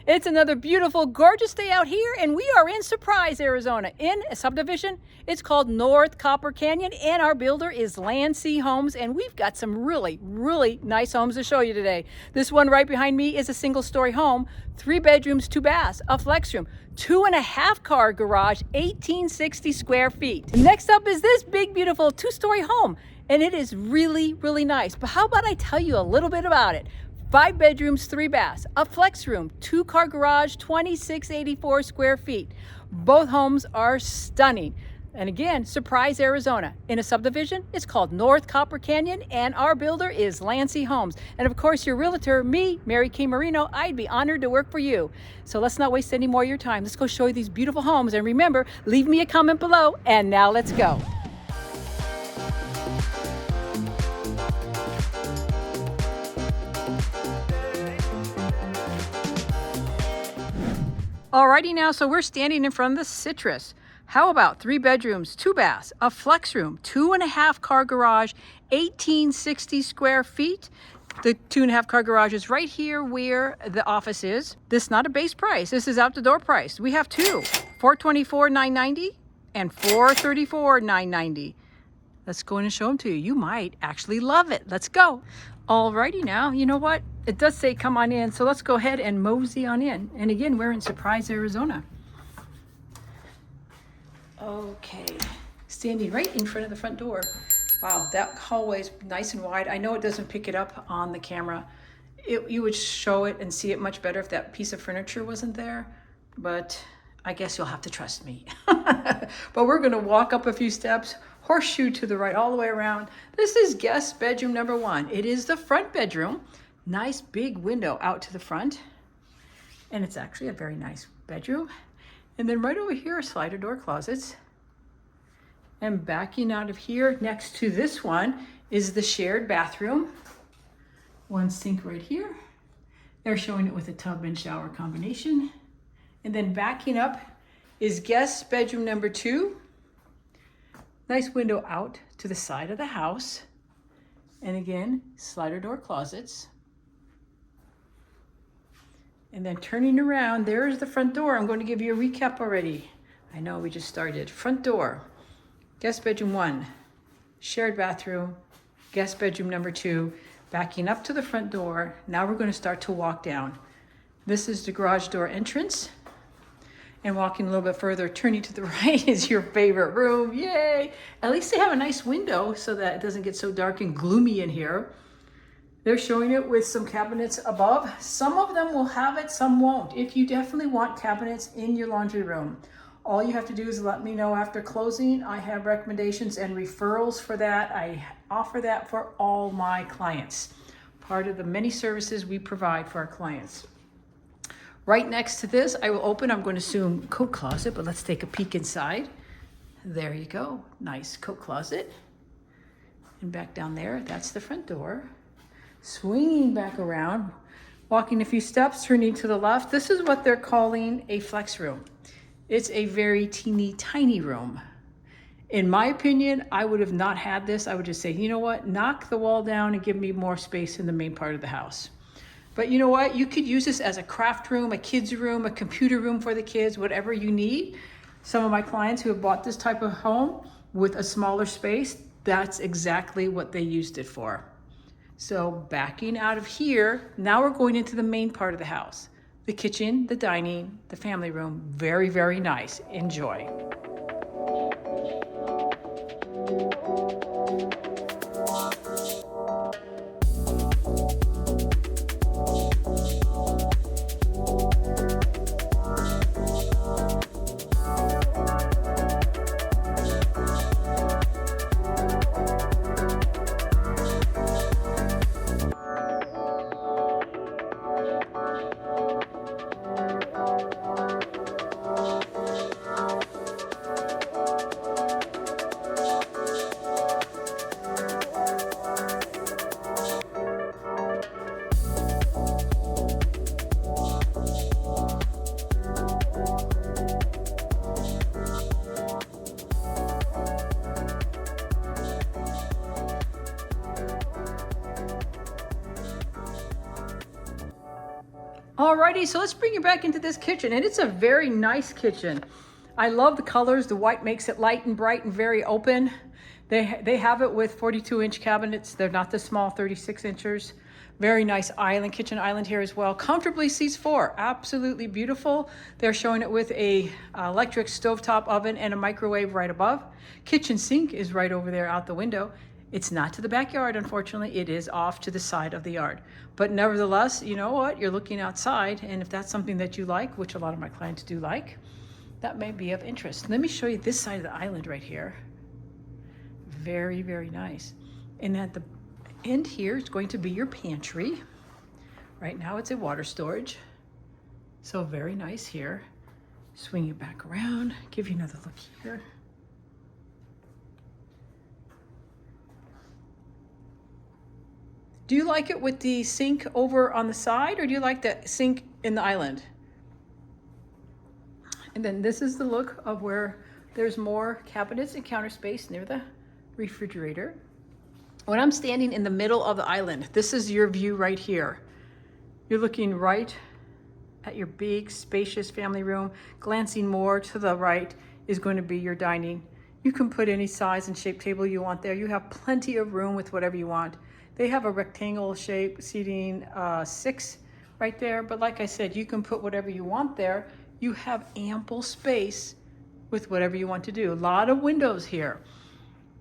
It's another beautiful, gorgeous day out here, and we are in Surprise, Arizona, in a subdivision. It's called North Copper Canyon, and our builder is Landsea Homes, and we've got some really, really nice homes to show you today. This one right behind me is a single-story home, 3 bedrooms, 2 baths, a flex room, 2.5 car garage, 1860 square feet. Next up is this big, beautiful 2-story home, and it is really, really nice. But how about I tell you a little bit about it? 5 bedrooms, 3 baths, a flex room, 2-car garage, 2684 square feet. Both homes are stunning. And again, Surprise, Arizona. In a subdivision, it's called North Copper Canyon, and our builder is Landsea Homes. And of course, your realtor, me, Mary Kay Marino, I'd be honored to work for you. So let's not waste any more of your time. Let's go show you these beautiful homes. And remember, leave me a comment below. And now let's go. Alrighty now, so we're standing in front of the Citrus. How about 3 bedrooms, 2 baths, a flex room, 2.5 car garage, 1860 square feet. The 2.5 car garage is right here where the office is. This is not a base price. This is out the door price. We have two, $424,990 and $434,990. Let's go in and show them to you. You might actually love it. Let's go. Alrighty now, you know what? It does say come on in, so let's go ahead and mosey on in. And again, we're in Surprise, Arizona. Okay, standing right in front of the front door. Wow, that hallway is nice and wide. I know it doesn't pick it up on the camera. You would show it and see it much better if that piece of furniture wasn't there, but I guess you'll have to trust me. But we're gonna walk up a few steps, horseshoe to the right, all the way around. This is guest bedroom number 1. It is the front bedroom. Nice big window out to the front. And it's actually a very nice bedroom. And then right over here are slider door closets. And backing out of here next to this one is the shared bathroom. One sink right here. They're showing it with a tub and shower combination. And then backing up is guest bedroom number 2. Nice window out to the side of the house. And again, slider door closets. And then turning around, there's the front door. I'm going to give you a recap already. I know we just started. Front door, guest bedroom 1, shared bathroom, guest bedroom number 2, backing up to the front door. Now we're going to start to walk down. This is the garage door entrance. And walking a little bit further, turning to the right is your favorite room. Yay! At least they have a nice window so that it doesn't get so dark and gloomy in here. They're showing it with some cabinets above. Some of them will have it, some won't. If you definitely want cabinets in your laundry room, all you have to do is let me know after closing. I have recommendations and referrals for that. I offer that for all my clients. Part of the many services we provide for our clients. Right next to this, I will open, I'm going to assume coat closet, but let's take a peek inside. There you go, nice coat closet. And back down there, that's the front door. Swinging back around, walking a few steps, turning to the left. This is what they're calling a flex room. It's a very teeny tiny room. In my opinion, I would have not had this. I would just say, you know what, knock the wall down and give me more space in the main part of the house. But you know what, you could use this as a craft room, a kid's room, a computer room for the kids, whatever you need. Some of my clients who have bought this type of home with a smaller space, that's exactly what they used it for. So backing out of here, now we're going into the main part of the house. The kitchen, the dining, the family room. Very, very nice. Enjoy. Alrighty, so let's bring you back into this kitchen, and it's a very nice kitchen. I love the colors. The white makes it light and bright and very open. They have it with 42-inch cabinets. They're not the small 36 inchers. Very nice island, kitchen island here as well. Comfortably seats 4, absolutely beautiful. They're showing it with a electric stovetop oven and a microwave right above. Kitchen sink is right over there out the window. It's not to the backyard, unfortunately. It is off to the side of the yard. But nevertheless, you know what? You're looking outside, and if that's something that you like, which a lot of my clients do like, that may be of interest. Let me show you this side of the island right here. Very, very nice. And at the end here is going to be your pantry. Right now it's a water storage. So very nice here. Swing you back around, give you another look here. Do you like it with the sink over on the side, or do you like the sink in the island? And then this is the look of where there's more cabinets and counter space near the refrigerator. When I'm standing in the middle of the island, this is your view right here. You're looking right at your big, spacious family room. Glancing more to the right is going to be your dining. You can put any size and shape table you want there. You have plenty of room with whatever you want. They have a rectangle shape seating 6 right there, but like I said, you can put whatever you want there. You have ample space with whatever you want to do. A lot of windows here.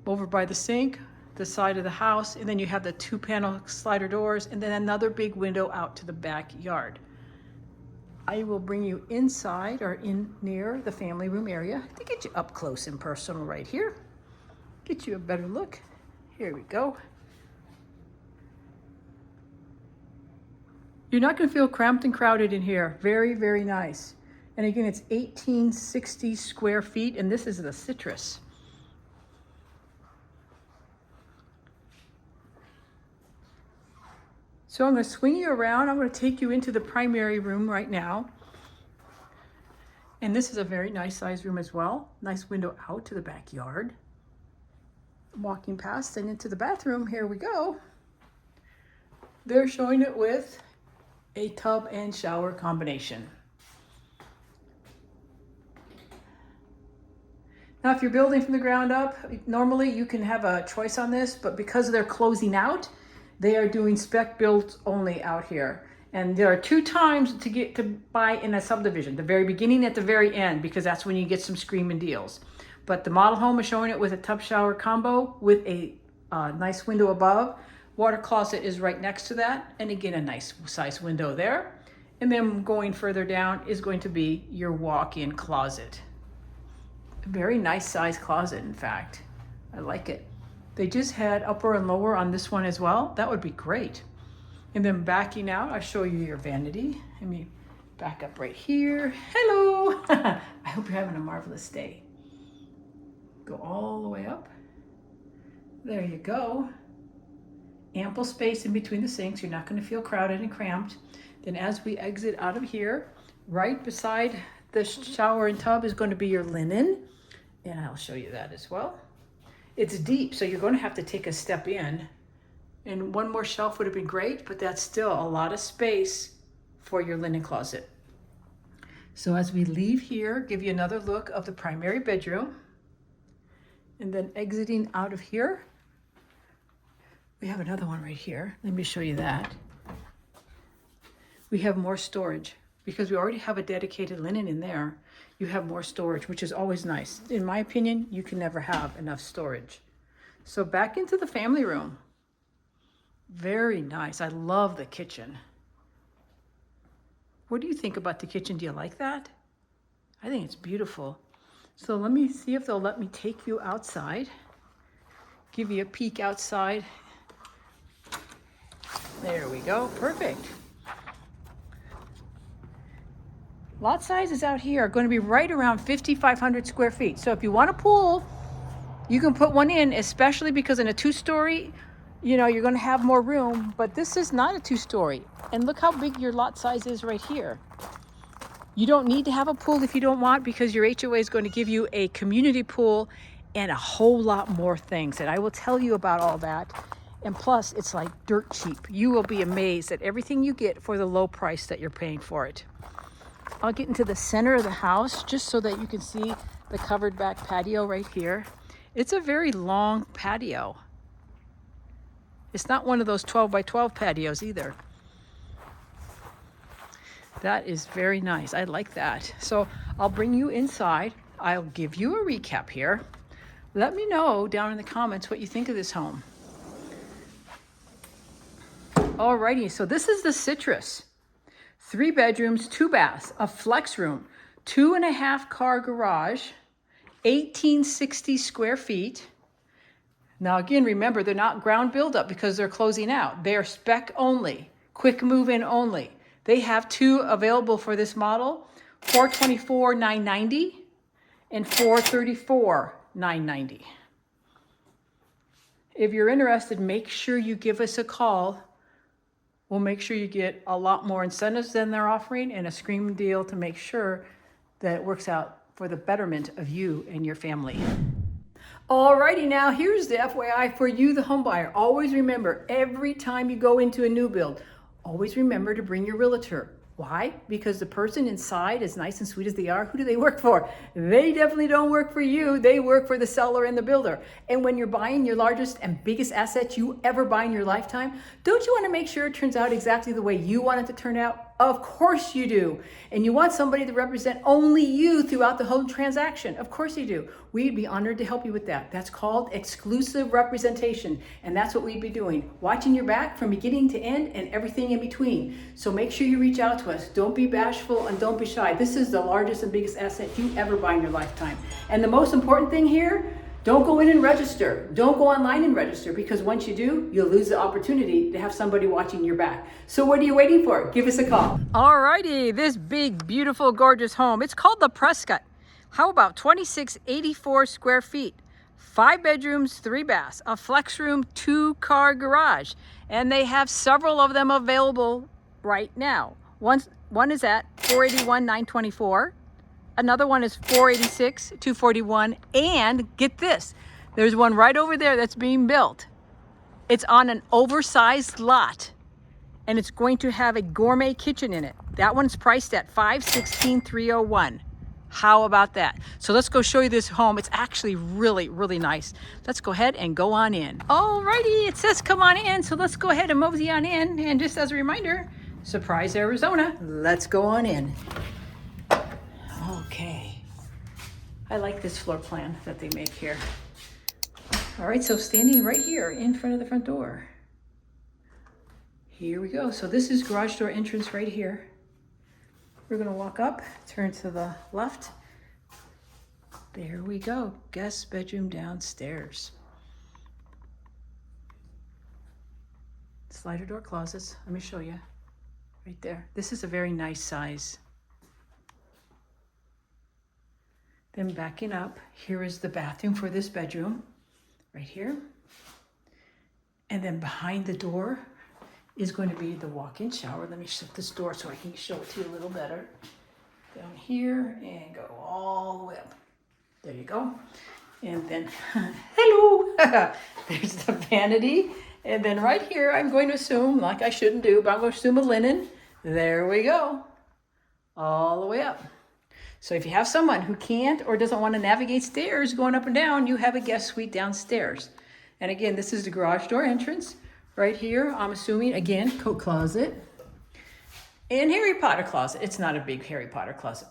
Over by the sink, the side of the house, and then you have the 2-panel slider doors, and then another big window out to the backyard. I will bring you inside or in near the family room area to get you up close and personal right here. Get you a better look. Here we go. You're not going to feel cramped and crowded in here. Very, very nice. And again, it's 1860 square feet, and this is the citrus. So I'm going to swing you around. I'm going to take you into the primary room right now. And this is a very nice sized room as well. Nice window out to the backyard. Walking past and into the bathroom, here we go. They're showing it with a tub and shower combination. Now, if you're building from the ground up, normally you can have a choice on this, but because they're closing out, they are doing spec builds only out here. And there are 2 times to get to buy in a subdivision, the very beginning at the very end, because that's when you get some screaming deals. But the model home is showing it with a tub shower combo with a nice window above. Water closet is right next to that. And again, a nice size window there. And then going further down is going to be your walk-in closet. A very nice size closet, in fact. I like it. They just had upper and lower on this one as well. That would be great. And then backing out, I'll show you your vanity. Let me back up right here. Hello. I hope you're having a marvelous day. Go all the way up. There you go. Ample space in between the sinks. You're not going to feel crowded and cramped. Then as we exit out of here, right beside the shower and tub is going to be your linen. And I'll show you that as well. It's deep, so you're going to have to take a step in. And one more shelf would have been great, but that's still a lot of space for your linen closet. So as we leave here, give you another look of the primary bedroom. And then exiting out of here, we have another one right here. Let me show you that. We have more storage because we already have a dedicated linen in there. You have more storage, which is always nice. In my opinion, you can never have enough storage. So back into the family room. Very nice. I love the kitchen. What do you think about the kitchen? Do you like that? I think it's beautiful. So let me see if they'll let me take you outside. Give you a peek outside. There we go. Perfect. Lot sizes out here are going to be right around 5,500 square feet. So if you want a pool, you can put one in, especially because in a 2-story, you know, you're going to have more room, but this is not a 2-story. And look how big your lot size is right here. You don't need to have a pool if you don't want, because your HOA is going to give you a community pool and a whole lot more things. And I will tell you about all that. And plus, it's like dirt cheap. You will be amazed at everything you get for the low price that you're paying for it. I'll get into the center of the house just so that you can see the covered back patio right here. It's a very long patio. It's not one of those 12 by 12 patios either. That is very nice. I like that. So I'll bring you inside. I'll give you a recap here. Let me know down in the comments what you think of this home. Alrighty, so this is the Citrus. 3 bedrooms, 2 baths, a flex room, 2.5 car garage, 1860 square feet. Now again, remember, they're not ground build-up because they're closing out. They are spec only, quick move-in only. They have 2 available for this model, $424,990 and $434,990. If you're interested, make sure you give us a call. We'll make sure you get a lot more incentives than they're offering and a scream deal to make sure that it works out for the betterment of you and your family. Alrighty, now here's the FYI for you, the home buyer. Always remember, every time you go into a new build, always remember to bring your realtor. Why? Because the person inside, as nice and sweet as they are, who do they work for? They definitely don't work for you. They work for the seller and the builder. And when you're buying your largest and biggest asset you ever buy in your lifetime, don't you want to make sure it turns out exactly the way you want it to turn out? Of course you do. And you want somebody to represent only you throughout the whole transaction. Of course you do. We'd be honored to help you with that. That's called exclusive representation. And that's what we'd be doing. Watching your back from beginning to end and everything in between. So make sure you reach out to us. Don't be bashful and don't be shy. This is the largest and biggest asset you ever buy in your lifetime. And the most important thing here, don't go in and register. Don't go online and register, because once you do, you'll lose the opportunity to have somebody watching your back. So what are you waiting for? Give us a call. Alrighty, this big, beautiful, gorgeous home. It's called the Prescott. How about 2684 square feet, 5 bedrooms, 3 baths, a flex room, 2-car garage. And they have several of them available right now. One is at $481,924. Another one is $486,241, and get this, there's one right over there that's being built. It's on an oversized lot, and it's going to have a gourmet kitchen in it. That one's priced at $516,301. How about that? So let's go show you this home. It's actually really, really nice. Let's go ahead and go on in. Alrighty, it says come on in, so let's go ahead and mosey on in. And just as a reminder, Surprise, Arizona. Let's go on in. Okay, I like this floor plan that they make here. All right, so standing right here in front of the front door. Here we go. So this is garage door entrance right here. We're gonna walk up, turn to the left. There we go, guest bedroom downstairs. Slider door closets, let me show you. Right there, this is a very nice size. Then backing up, here is the bathroom for this bedroom, right here. And then behind the door is going to be the walk-in shower. Let me shut this door so I can show it to you a little better. Down here and go all the way up. There you go. And then, hello, there's the vanity. And then right here, I'm going to assume, like I shouldn't do, but I'm going to assume a linen. There we go, all the way up. So if you have someone who can't or doesn't want to navigate stairs going up and down, you have a guest suite downstairs. And again, this is the garage door entrance. Right here, I'm assuming, again, coat closet. And Harry Potter closet. It's not a big Harry Potter closet.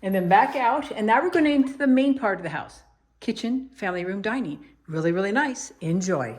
And then back out, and now we're going into the main part of the house. Kitchen, family room, dining. Really, really nice. Enjoy.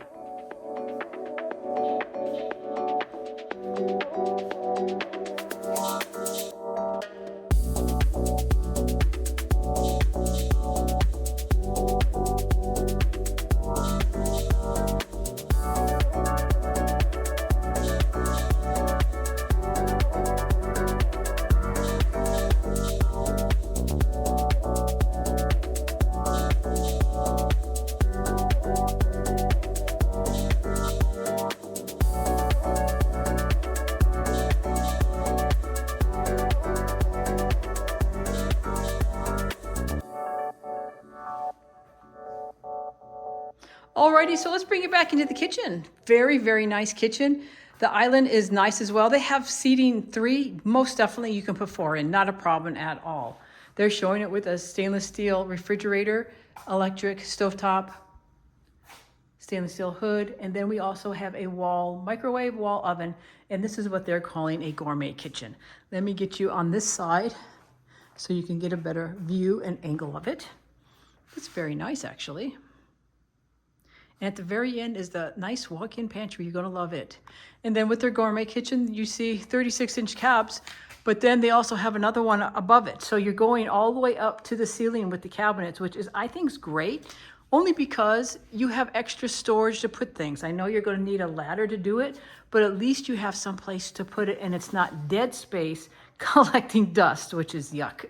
Alrighty, so let's bring it back into the kitchen. Very, very nice kitchen. The island is nice as well. They have seating 3. Most definitely you can put 4 in, not a problem at all. They're showing it with a stainless steel refrigerator, electric stovetop, stainless steel hood, and then we also have a microwave wall oven, and this is what they're calling a gourmet kitchen. Let me get you on this side so you can get a better view and angle of it. It's very nice, actually. And at the very end is the nice walk-in pantry. You're gonna love it. And then with their gourmet kitchen, you see 36-inch cabs, but then they also have another one above it. So you're going all the way up to the ceiling with the cabinets, which is, I think, is great, only because you have extra storage to put things. I know you're gonna need a ladder to do it, but at least you have some place to put it and it's not dead space collecting dust, which is yuck.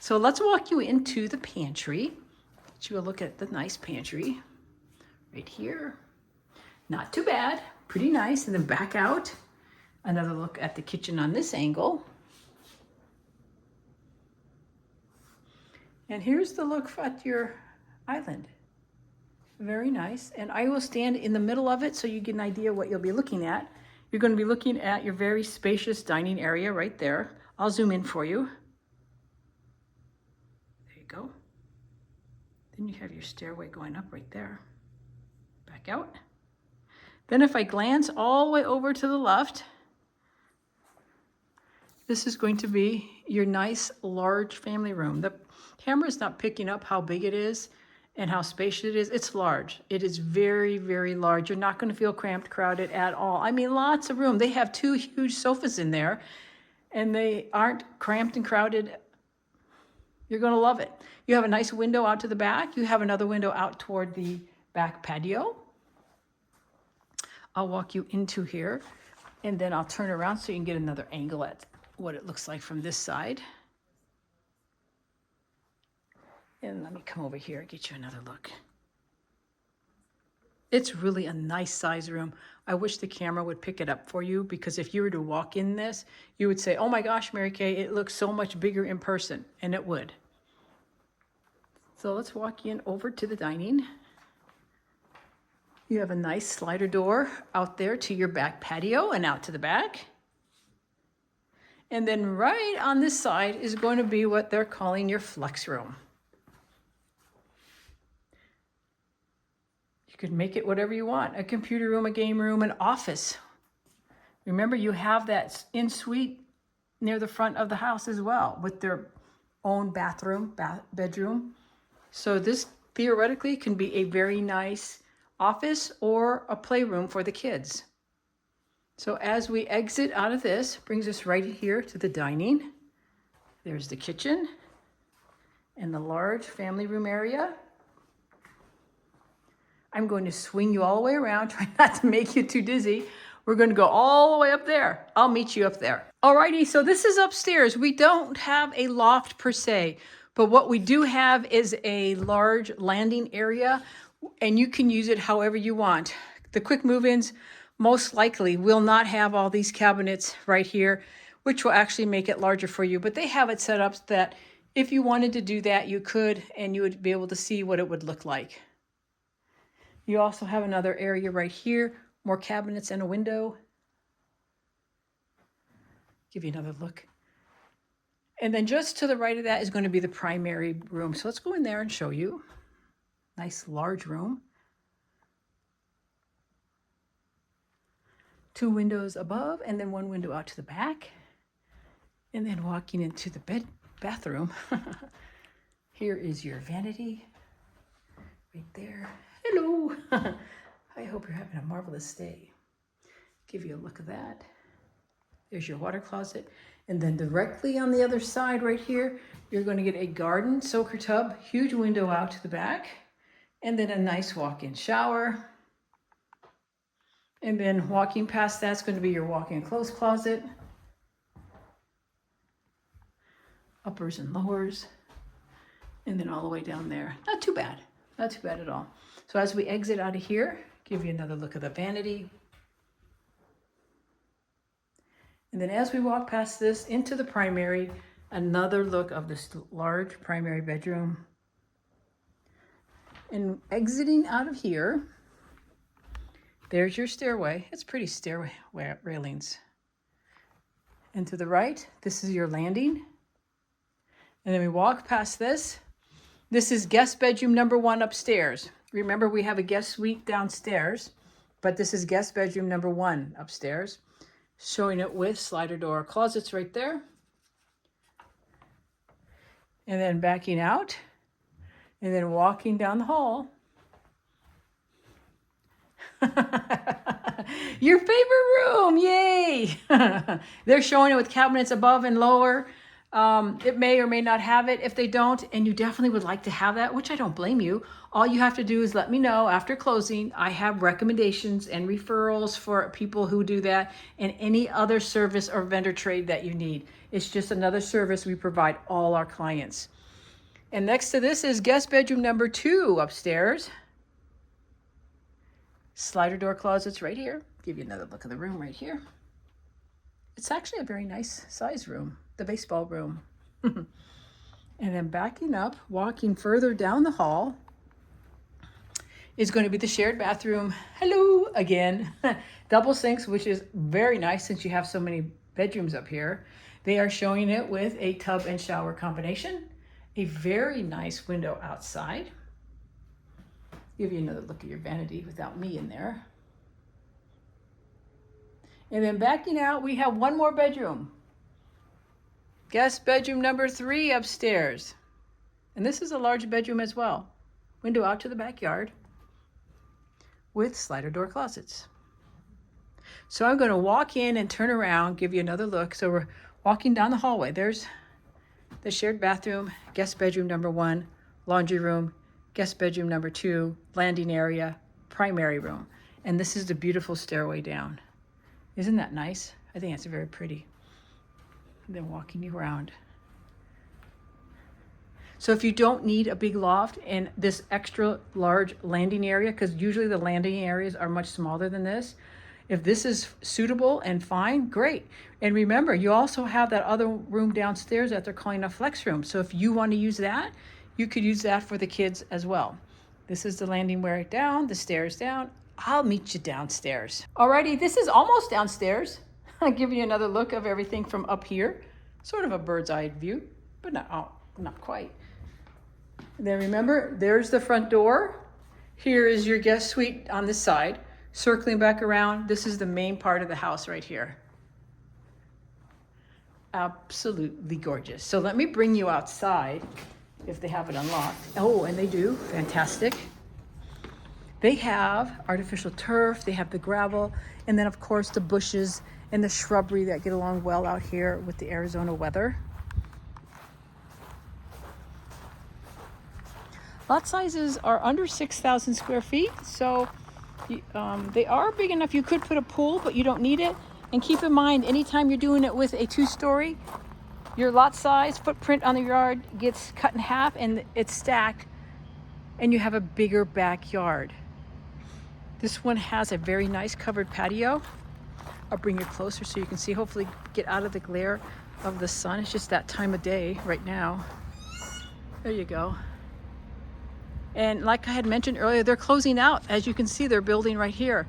So let's walk you into the pantry. Get you a look at the nice pantry. Right here, not too bad, pretty nice. And then back out, another look at the kitchen on this angle. And here's the look at your island. Very nice. And I will stand in the middle of it so you get an idea what you'll be looking at. You're going to be looking at your very spacious dining area right there. I'll zoom in for you. There you go. Then you have your stairway going up right there. Back out. Then if I glance all the way over to the left, this is going to be your nice large family room. The camera's not picking up how big it is and how spacious it is. It's large. It is very, very large. You're not going to feel cramped, crowded at all. I mean, lots of room. They have 2 huge sofas in there and they aren't cramped and crowded. You're going to love it. You have a nice window out to the back. You have another window out toward the back patio. I'll walk you into here and then I'll turn around so you can get another angle at what it looks like from this side. And let me come over here and get you another look. It's really a nice size room. I wish the camera would pick it up for you, because if you were to walk in this, you would say, oh my gosh, Mary Kay, it looks so much bigger in person, and it would. So let's walk in over to the dining. You have a nice slider door out there to your back patio and out to the back. And then right on this side is going to be what they're calling your flex room. You could make it whatever you want. A computer room, a game room, an office. Remember, you have that in-suite near the front of the house as well with their own bathroom, bedroom. So this theoretically can be a very nice office or a playroom for the kids. So as we exit out of this, brings us right here to the dining. There's the kitchen and the large family room area. I'm going to swing you all the way around, try not to make you too dizzy. We're going to go all the way up there. I'll meet you up there. Alrighty, so this is upstairs. We don't have a loft per se, but what we do have is a large landing area, and you can use it however you want. The quick move-ins most likely will not have all these cabinets right here, which will actually make it larger for you, but they have it set up so that if you wanted to do that, you could, and you would be able to see what it would look like. You also have another area right here, more cabinets and a window. Give you another look. And then just to the right of that is going to be the primary room. So let's go in there and show you. Nice large room. 2 windows above and then 1 window out to the back. And then walking into the bathroom. Here is your vanity. Right there. Hello. I hope you're having a marvelous day. Give you a look of that. There's your water closet. And then directly on the other side right here, you're going to get a garden soaker tub, huge window out to the back, and then a nice walk-in shower. And then walking past that's going to be your walk-in clothes closet. Uppers and lowers. And then all the way down there. Not too bad. Not too bad at all. So as we exit out of here, give you another look at the vanity. And then as we walk past this into the primary, another look of this large primary bedroom. And exiting out of here, there's your stairway. It's pretty stairway railings. And to the right, this is your landing. And then we walk past this. This is guest bedroom number 1 upstairs. Remember, we have a guest suite downstairs, but this is guest bedroom number 1 upstairs. Showing it with slider door closets right there. And then backing out, and then walking down the hall. Your favorite room, yay! They're showing it with cabinets above and lower. It may or may not have it. If they don't, and you definitely would like to have that, which I don't blame you, all you have to do is let me know after closing. I have recommendations and referrals for people who do that, and any other service or vendor trade that you need. It's just another service we provide all our clients. And next to this is guest bedroom number 2 upstairs. Slider door closets right here. Give you another look of the room right here. It's actually a very nice size room, the baseball room. And then backing up, walking further down the hall, is going to be the shared bathroom. Hello again. Double sinks, which is very nice since you have so many bedrooms up here. They are showing it with a tub and shower combination. A very nice window outside. Give you another look at your vanity without me in there. And then backing out, we have one more bedroom. Guest bedroom number 3 upstairs. And this is a large bedroom as well. Window out to the backyard with slider door closets. So I'm going to walk in and turn around, give you another look. So we're walking down the hallway. There's the shared bathroom, guest bedroom number 1, laundry room, guest bedroom number 2, landing area, primary room. And this is the beautiful stairway down. Isn't that nice? I think it's very pretty. And then walking you around. So if you don't need a big loft and this extra large landing area, because usually the landing areas are much smaller than this, if this is suitable and fine, great. And remember, you also have that other room downstairs that they're calling a flex room. So if you want to use that, you could use that for the kids as well. This is the landing where down, the stairs down. I'll meet you downstairs. Alrighty, this is almost downstairs. I'll give you another look of everything from up here. Sort of a bird's eye view, but not quite. And then remember, there's the front door. Here is your guest suite on this side. Circling back around, this is the main part of the house right here. Absolutely gorgeous. So let me bring you outside if they have it unlocked. Oh, and they do, fantastic. They have artificial turf, they have the gravel, and then of course the bushes and the shrubbery that get along well out here with the Arizona weather. Lot sizes are under 6,000 square feet, so they are big enough. You could put a pool, but you don't need it. And keep in mind, anytime you're doing it with a 2-story, your lot size footprint on the yard gets cut in half and it's stacked, and you have a bigger backyard. This one has a very nice covered patio. I'll bring you closer so you can see, hopefully get out of the glare of the sun. It's just that time of day right now. There you go. And like I had mentioned earlier, they're closing out. As you can see, they're building right here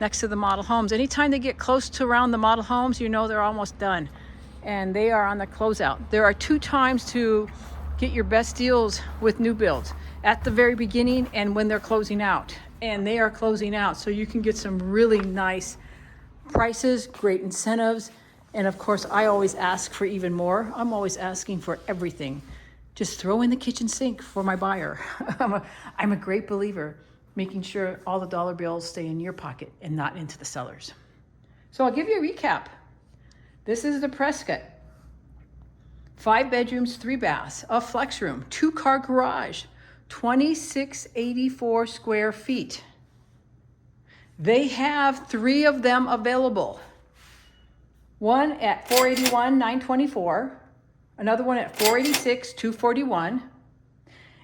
next to the model homes. Anytime they get close to around the model homes, you know they're almost done. And they are on the closeout. There are 2 times to get your best deals with new builds. At the very beginning and when they're closing out. And they are closing out, so you can get some really nice prices, great incentives. And of course, I always ask for even more. I'm always asking for everything. Just throw in the kitchen sink for my buyer. I'm a great believer, making sure all the dollar bills stay in your pocket and not into the sellers. So I'll give you a recap. This is the Prescott. 5 bedrooms, 3 baths, a flex room, 2-car garage, 2,684 square feet. They have 3 of them available. One at $481,924. Another one at $486,241,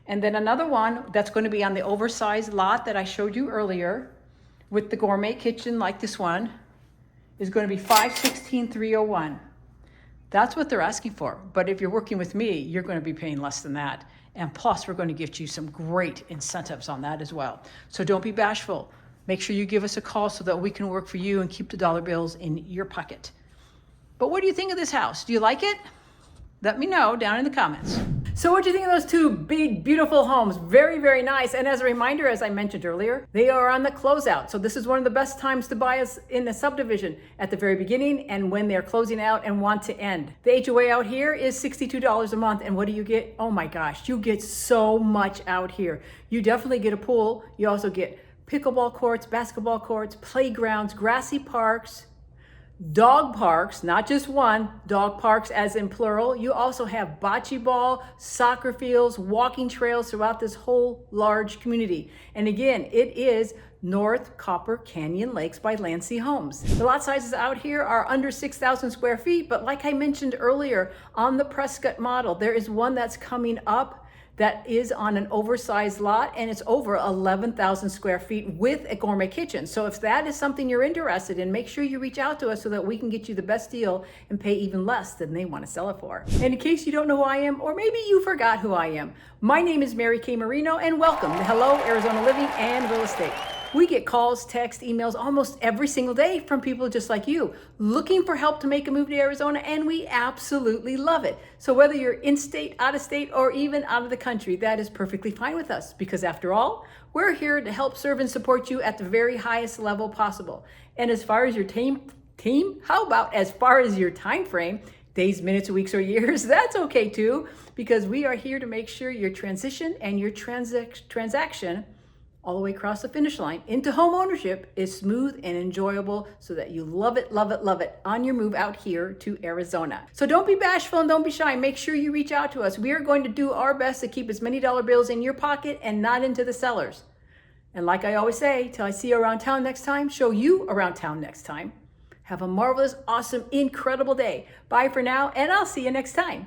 and then another one that's going to be on the oversized lot that I showed you earlier with the gourmet kitchen like this one is going to be $516,301. That's what they're asking for. But if you're working with me, you're going to be paying less than that. And plus, we're going to get you some great incentives on that as well. So don't be bashful. Make sure you give us a call so that we can work for you and keep the dollar bills in your pocket. But what do you think of this house? Do you like it? Let me know down in the comments. So what do you think of those two big, beautiful homes? Very, very nice. And as a reminder, as I mentioned earlier, they are on the closeout. So this is one of the best times to buy us in a subdivision, at the very beginning and when they're closing out and want to end. The HOA out here is $62 a month. And what do you get? Oh my gosh, you get so much out here. You definitely get a pool. You also get pickleball courts, basketball courts, playgrounds, grassy parks, dog parks, not just one, dog parks as in plural. You also have bocce ball, soccer fields, walking trails throughout this whole large community. And again, it is North Copper Canyon Lakes by Landsea Homes. The lot sizes out here are under 6,000 square feet, but like I mentioned earlier, on the Prescott model, there is one that's coming up that is on an oversized lot, and it's over 11,000 square feet with a gourmet kitchen. So if that is something you're interested in, make sure you reach out to us so that we can get you the best deal and pay even less than they want to sell it for. And in case you don't know who I am, or maybe you forgot who I am, my name is Mary Kay Marino, and welcome to Hello Arizona Living and Real Estate. We get calls, texts, emails almost every single day from people just like you looking for help to make a move to Arizona, and we absolutely love it. So whether you're in state, out of state, or even out of the country, that is perfectly fine with us, because after all, we're here to help serve and support you at the very highest level possible. And as far as your team, how about as far as your time frame, days, minutes, weeks, or years, that's okay too, because we are here to make sure your transition and your transaction all the way across the finish line into home ownership is smooth and enjoyable, so that you love it, love it, love it on your move out here to Arizona. So don't be bashful and don't be shy. Make sure you reach out to us. We are going to do our best to keep as many dollar bills in your pocket and not into the sellers. And like I always say, till I see you around town next time, show you around town next time. Have a marvelous, awesome, incredible day. Bye for now, and I'll see you next time.